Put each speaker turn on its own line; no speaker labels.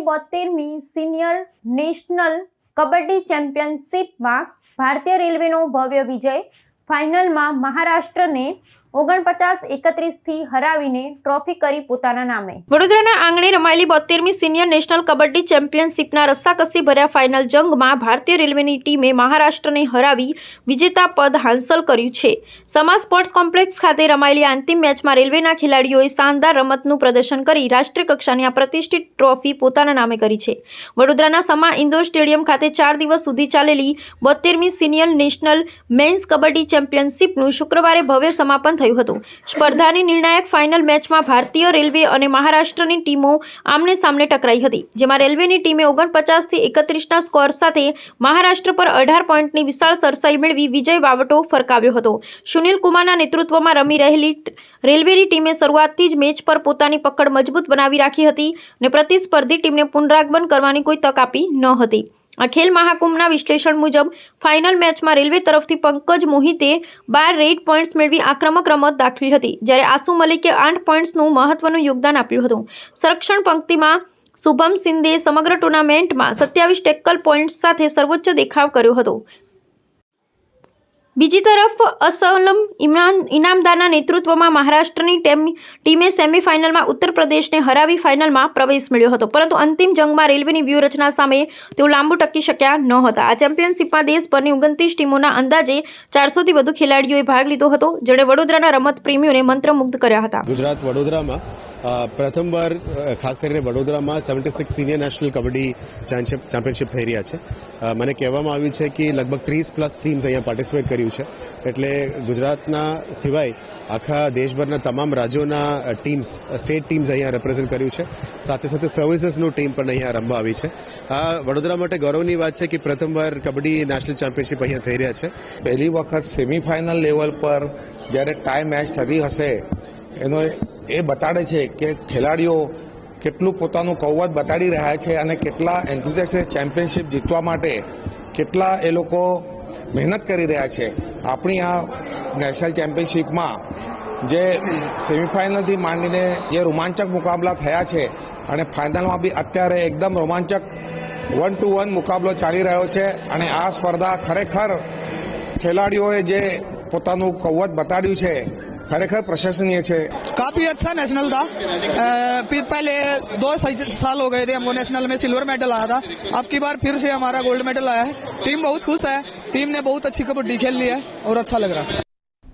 72મી senior national kabaddi ચેમ્પિયનશિપમાં ભારતીય રેલવેનો ભવ્ય વિજય। ફાઇનલમાં મહારાષ્ટ્રને 49-31થી હરાવીને ટ્રોફી કરી પોતાના નામે। વડોદરાના આંગણે રમાયેલી 72મી સિનિયર નેશનલ કબડ્ડી ચેમ્પિયનશિપના રસ્સાકસી ભર્યા ફાઇનલ જંગમાં ભારતીય રેલવેની ટીમે મહારાષ્ટ્રને હરાવી વિજેતા પદ હાંસલ કર્યું છે। સમા સ્પોર્ટ્સ કોમ્પ્લેક્સ ખાતે રમાયેલી અંતિમ મેચમાં રેલવેના ખેલાડીઓએ શાનદાર રમતનું પ્રદર્શન કરી રાષ્ટ્રીય કક્ષાની આ પ્રતિષ્ઠિત ટ્રોફી પોતાના નામે કરી છે। વડોદરાના સમા ઇન્ડોર સ્ટેડિયમ ખાતે 4 દિવસ સુધી ચાલેલી 72મી સિનિયર નેશનલ મેન્સ કબડ્ડી ચેમ્પિયનશિપનું શુક્રવારે ભવ્ય સમાપન થયું હતું। સ્પર્ધાની નિર્ણાયક ફાઇનલ મેચમાં ભારતીય રેલવે અને મહારાષ્ટ્રની ટીમો આમને સામને ટકરાઈ હતી, જેમાં રેલવેની ટીમે 49-31ના સ્કોર સાથે મહારાષ્ટ્ર પર 18 પોઈન્ટની વિશાળ સરસાઈ મેળવી વિજય વાવટો ફરકાવ્યો હતો। સુનિલ કુમારના નેતૃત્વમાં રમી રહેલી રેલવેની ટીમે શરૂઆતથી જ મેચ પર પોતાની પકડ મજબૂત બનાવી રાખી હતી અને પ્રતિસ્પર્ધી ટીમને પુનરાગમન કરવાની કોઈ તક આપી ન હતી। આ ખેલ મહાકુંભના વિશ્લેષણ મુજબ ફાઇનલ મેચમાં રેલવે તરફથી પંકજ મોહિતે 12 રેડ પોઈન્ટ્સ મેળવી આક્રમક રમત દાખવી હતી, જ્યારે આસુ મલિકે 8 પોઈન્ટ્સનું મહત્વનું યોગદાન આપ્યું હતું। સંરક્ષણ પંક્તિમાં શુભમ સિંધે સમગ્ર ટુર્નામેન્ટમાં 27 ટેકલ પોઈન્ટ્સ સાથે સર્વોચ્ચ દેખાવ કર્યો હતો। બીજી તરફ અસલમ ઇનામદારના નેતૃત્વમાં મહારાષ્ટ્રની ટીમે સેમીફાઇનલમાં ઉત્તર પ્રદેશને હરાવી ફાઇનલમાં પ્રવેશ મેળવ્યો હતો, પરંતુ અંતિમ જંગમાં રેલવેની વ્યૂહરચના સામે તેઓ લાંબુ ટકી શક્યા ન હતા। આ ચેમ્પિયનશિપમાં દેશભરની 29 ટીમોના અંદાજે 400થી વધુ ખેલાડીઓએ ભાગ લીધો હતો, જેણે વડોદરાના રમત પ્રેમીઓને મંત્રમુગ્ધ કર્યા હતા।
ગુજરાત વડોદરામાં પ્રથમવાર ખાસ કરીને વડોદરામાં 76 સિનિયર નેશનલ કબડ્ડી ચેમ્પિયનશિપ થઈ રહ્યા છે। મને કહેવામાં આવ્યું છે કે લગભગ 30+ ટીમ્સ અહીંયા પાર્ટિસિપેટ કર્યું છે, એટલે ગુજરાતના સિવાય આખા દેશભરના તમામ રાજ્યોના ટીમ્સ, સ્ટેટ ટીમ્સ અહીંયા રિપ્રેઝેન્ટ કર્યું છે। સાથે સાથે સર્વિસીસનું ટીમ પણ અહીંયા રમવા આવી છે। આ વડોદરા માટે ગૌરવની વાત છે કે પ્રથમવાર કબડ્ડી નેશનલ ચેમ્પિયનશિપ અહીંયા થઈ રહ્યા છે।
પહેલી વખત સેમીફાઇનલ લેવલ પર જ્યારે ટાઈ મેચ થતી હશે એનો એ બતાડે છે કે ખેલાડીઓ કેટલું પોતાનું કૌવત બતાડી રહ્યા છે અને કેટલા એન્થુઝિયાસ્ટ છે ચેમ્પિયનશિપ જીતવા માટે, કેટલા એ લોકો મહેનત કરી રહ્યા છે। આપણી આ નેશનલ ચેમ્પિયનશિપમાં જે સેમીફાઇનલથી માંડીને જે રોમાંચક મુકાબલા થયા છે અને ફાઇનલમાં બી અત્યારે એકદમ રોમાંચક 1-to-1 મુકાબલો ચાલી રહ્યો છે અને આ સ્પર્ધા ખરેખર ખેલાડીઓએ જે પોતાનું કૌવત બતાડ્યું છે खरेखर प्रशंसनीय है।
काफी अच्छा नेशनल था। पहले 2 साल हो गए थे हमको नेशनल में सिल्वर मेडल आया था, अब की बार फिर से हमारा गोल्ड मेडल आया है। टीम बहुत खुश है, टीम ने बहुत अच्छी कबड्डी खेल ली है और अच्छा लग रहा है।